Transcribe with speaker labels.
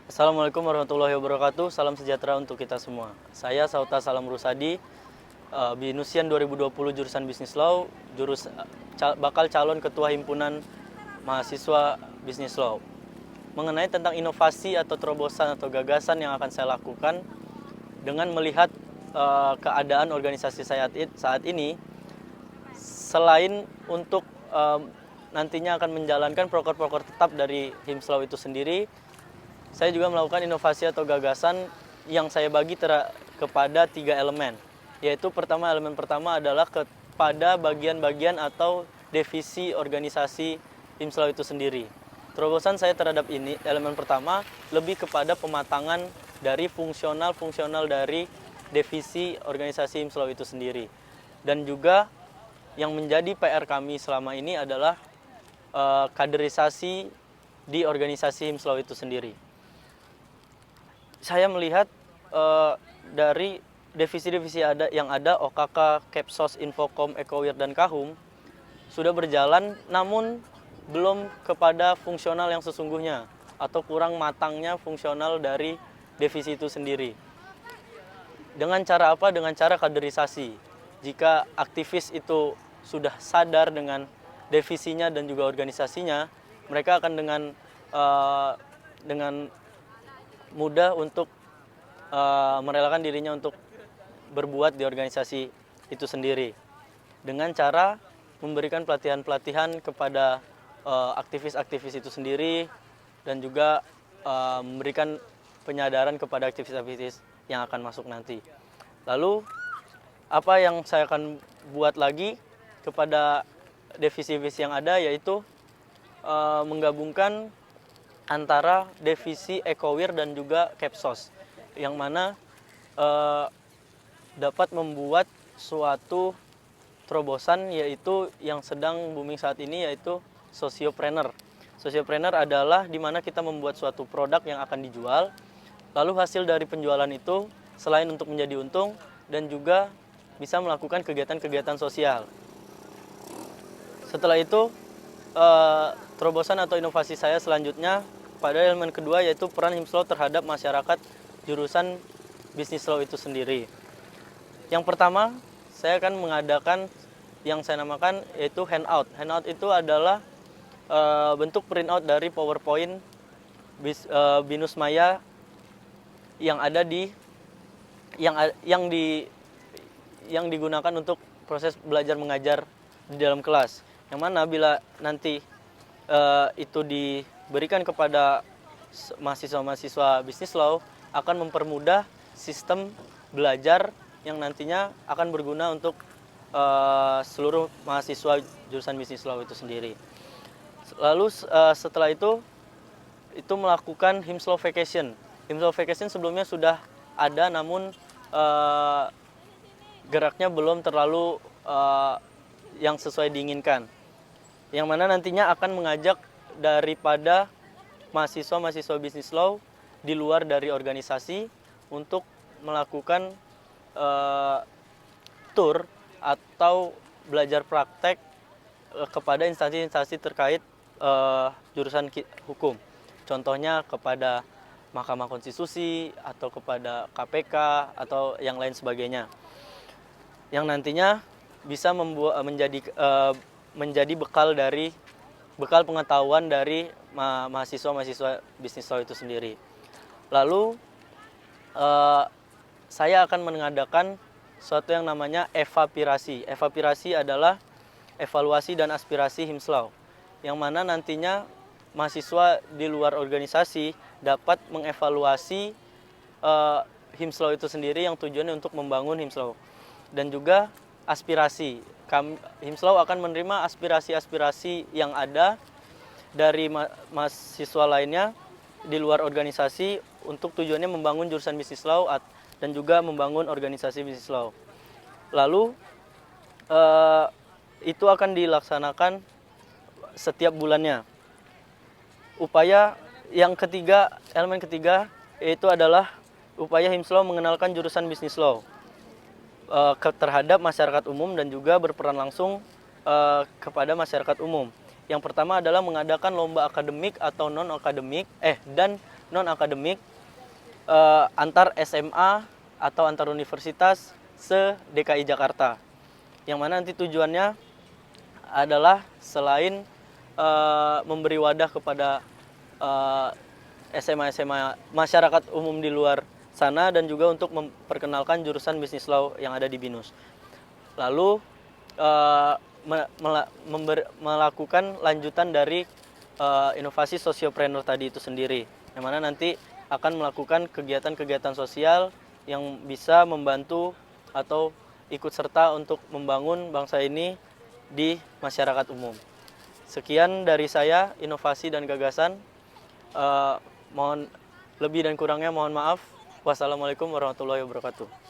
Speaker 1: Assalamualaikum warahmatullahi wabarakatuh. Salam sejahtera untuk kita semua. Saya Sauta Salam Rusadi, Binusian 2020 jurusan Bisnis Law, bakal calon ketua himpunan mahasiswa Bisnis Law. Mengenai tentang inovasi atau terobosan atau gagasan yang akan saya lakukan dengan melihat keadaan organisasi saya saat ini, selain untuk nantinya akan menjalankan proker-proker tetap dari Himslaw itu sendiri, saya juga melakukan inovasi atau gagasan yang saya bagi kepada 3 elemen. Yaitu elemen pertama adalah kepada bagian-bagian atau divisi organisasi Himslaw itu sendiri. Terobosan saya terhadap ini, elemen pertama, lebih kepada pematangan dari fungsional dari divisi organisasi Himslaw itu sendiri. Dan juga yang menjadi PR kami selama ini adalah kaderisasi di organisasi Himslaw itu sendiri. Saya melihat dari divisi-divisi yang ada, OKK, Kepsos, Infokom, Ekowir, dan Kahum sudah berjalan, namun belum kepada fungsional yang sesungguhnya atau kurang matangnya fungsional dari divisi itu sendiri. Dengan cara apa? Dengan cara kaderisasi. Jika aktivis itu sudah sadar dengan divisinya dan juga organisasinya, mereka akan dengan mudah untuk merelakan dirinya untuk berbuat di organisasi itu sendiri dengan cara memberikan pelatihan-pelatihan kepada aktivis-aktivis itu sendiri dan juga memberikan penyadaran kepada aktivis-aktivis yang akan masuk nanti. Lalu apa yang saya akan buat lagi kepada divisi-divisi yang ada, yaitu menggabungkan antara divisi Ekowir dan juga Kepsos, yang mana dapat membuat suatu terobosan, yaitu yang sedang booming saat ini, yaitu Sociopreneur. Sociopreneur adalah di mana kita membuat suatu produk yang akan dijual, lalu hasil dari penjualan itu selain untuk menjadi untung dan juga bisa melakukan kegiatan-kegiatan sosial. Setelah itu terobosan atau inovasi saya selanjutnya pada elemen kedua, yaitu peran Himslaw terhadap masyarakat jurusan Bisnis Law itu sendiri. Yang pertama, saya akan mengadakan yang saya namakan yaitu handout. Handout itu adalah bentuk printout dari PowerPoint Binus Maya yang ada yang digunakan untuk proses belajar mengajar di dalam kelas. Yang mana bila nanti itu diberikan kepada mahasiswa-mahasiswa Bisnis Law, akan mempermudah sistem belajar yang nantinya akan berguna untuk seluruh mahasiswa jurusan Bisnis Law itu sendiri. Lalu setelah itu melakukan Himslaw Vacation. Himslaw Vacation sebelumnya sudah ada, namun geraknya belum terlalu yang sesuai diinginkan. Yang mana nantinya akan mengajak daripada mahasiswa-mahasiswa Bisnis Law di luar dari organisasi untuk melakukan tour atau belajar praktek kepada instansi-instansi terkait jurusan hukum. Contohnya kepada Mahkamah Konstitusi atau kepada KPK atau yang lain sebagainya. Yang nantinya bisa menjadi bekal pengetahuan dari mahasiswa-mahasiswa Bisnis Law itu sendiri. Lalu saya akan mengadakan suatu yang namanya evapirasi. Evapirasi adalah evaluasi dan aspirasi Himslaw, yang mana nantinya mahasiswa di luar organisasi dapat mengevaluasi Himslaw itu sendiri, yang tujuannya untuk membangun Himslaw. Dan juga aspirasi. Himslaw akan menerima aspirasi-aspirasi yang ada dari mahasiswa lainnya di luar organisasi untuk tujuannya membangun jurusan Bisnis Law dan juga membangun organisasi Bisnis Law. Lalu itu akan dilaksanakan setiap bulannya. Upaya yang ketiga, elemen ketiga, yaitu adalah upaya Himslaw mengenalkan jurusan Bisnis Law terhadap masyarakat umum dan juga berperan langsung kepada masyarakat umum. Yang pertama adalah mengadakan lomba akademik atau non-akademik dan non akademik antar SMA atau antar universitas se-DKI Jakarta. Yang mana nanti tujuannya adalah selain memberi wadah kepada SMA-SMA masyarakat umum di luar sana dan juga untuk memperkenalkan jurusan bisnis law yang ada di BINUS. Lalu melakukan lanjutan dari inovasi sosiopreneur tadi itu sendiri, yang mana nanti akan melakukan kegiatan-kegiatan sosial yang bisa membantu atau ikut serta untuk membangun bangsa ini di masyarakat umum. Sekian dari saya, inovasi dan gagasan. Mohon lebih dan kurangnya mohon maaf. Wassalamualaikum warahmatullahi wabarakatuh.